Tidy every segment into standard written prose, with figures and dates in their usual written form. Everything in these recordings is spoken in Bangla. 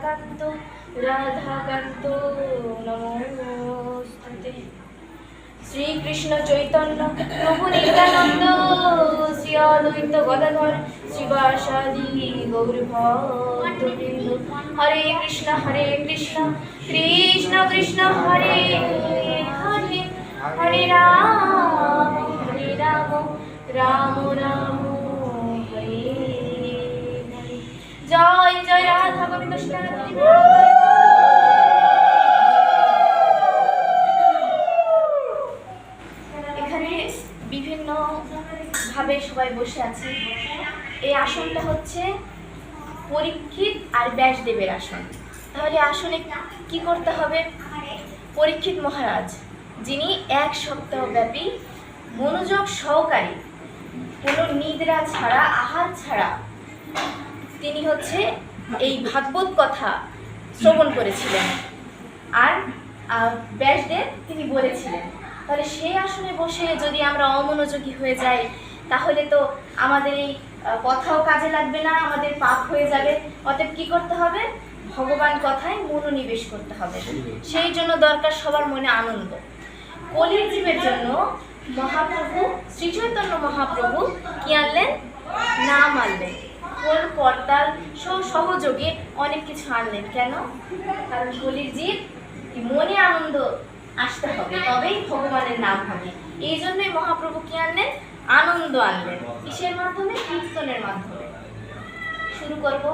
রাধাকান্ত রাধাকান্ত নমোস্তুতে। শ্রীকৃষ্ণ চৈতন্য প্রভু নিত্যানন্দ শ্রী অদ্বৈত গদাধর শ্রীবাসাদি গৌরভক্তবৃন্দ। হরে কৃষ্ণ কৃষ্ণ কৃষ্ণ হরে হরে, হরে রাম রাম রাম হরে হরে। জয় জয় রাধা গোবিন্দ সীতানাথ। এখানে বিভিন্ন ভাবে সবাই বসে আছে। এই আসনটা হচ্ছে পরীক্ষিত আর ব্যাসদেবের আসন। তাহলে আসনে কি করতে হবে? পরীক্ষিত মহারাজ, যিনি 1 সপ্তাহ ব্যাপী মনোযোগ সহকারে কোনো নিদ্রা ছাড়া, আহার ছাড়া তিনি হচ্ছে এই ভাগবত কথা শ্রবণ করেছিলেন, আর ব্যাসদেব তিনি বলেছিলেন। তাহলে সেই আসনে বসে যদি আমরা অমনোযোগী হয়ে যাই, তাহলে তো আমাদের এই কথাও কাজে লাগবে না, আমাদের পাপ হয়ে যাবে। অতএব কি করতে হবে? ভগবান কথায় মনোনিবেশ করতে হবে। সেই জন্য দরকার সবার মনে আনন্দ। কলির জীবের জন্য মহাপ্রভু শ্রী চৈতন্য মহাপ্রভু কি আনলেন? নাম আনলেন, কোন করতাল সহযোগে অনেক কিছু আনলেন। কেন? কারণ কলির জীব মনে আনন্দ আসতে হবে, তবেই ভগবানের নাম হবে। এই জন্যই মহাপ্রভু কি আনলেন? আনন্দ আনলেন। কিসের মাধ্যমে? কীর্তনের মাধ্যমে। শুরু করব।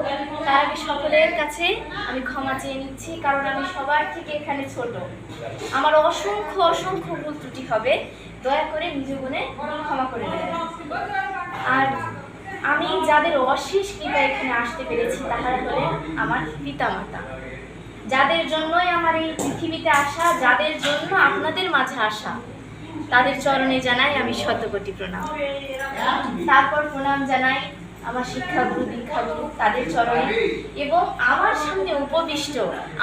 তার আগে সকলের কাছে আমি ক্ষমা চেয়ে নিচ্ছি, কারণ আমি সবার থেকে এখানে ছোট। আমার অসংখ্য অসংখ্য ভুল ত্রুটি হবে, দয়া করে নিজ গুণে ক্ষমা করে দেবেন। আর আমি যাদের অশেষ কৃপা এখানে আসতে পেরেছি, তাহারা হলেন আমার পিতামাতা, যাদের জন্যই আমার এই পৃথিবীতে আসা, যাদের জন্য আপনাদের মাঝে আসা, তাদের চরণে জানাই আমি শতকোটি প্রণাম। তারপর প্রণাম জানাই আমার শিক্ষাগুরু দীক্ষাগুরু, তাদের চরণে, এবং আমার সামনে উপবিষ্ট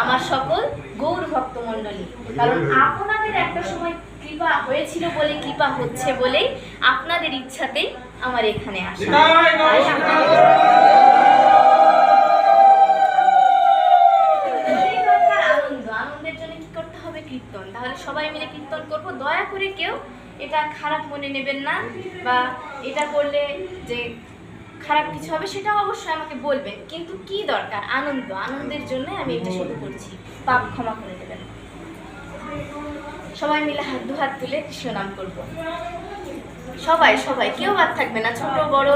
আমার সকল গৌর ভক্তমণ্ডলী। কারণ আপনাদের একটা সময় কৃপা হয়েছিল বলে, কৃপা হচ্ছে বলেই, আপনাদের ইচ্ছাতেই আমার এখানে আসা। আনন্দের জন্য কি করতে হবে? কীর্তন। তাহলে সবাই মিলে কীর্তন করব। দয়া করে কেউ এটা খারাপ মনে নেবেন না, বা এটা করলে যে খারাপ কিছু হবে সেটাও অবশ্যই আমাকে বলবেন। কিন্তু কি দরকার? আনন্দ। আনন্দের জন্য আমি এটা শুরু করছি। পাপ ক্ষমা করে দেবেন। সবাই মিলে হাত তুলে কৃষ্ণ নাম করব। সবাই সবাই, কেউ বাদ থাকবে না, ছোট বড়।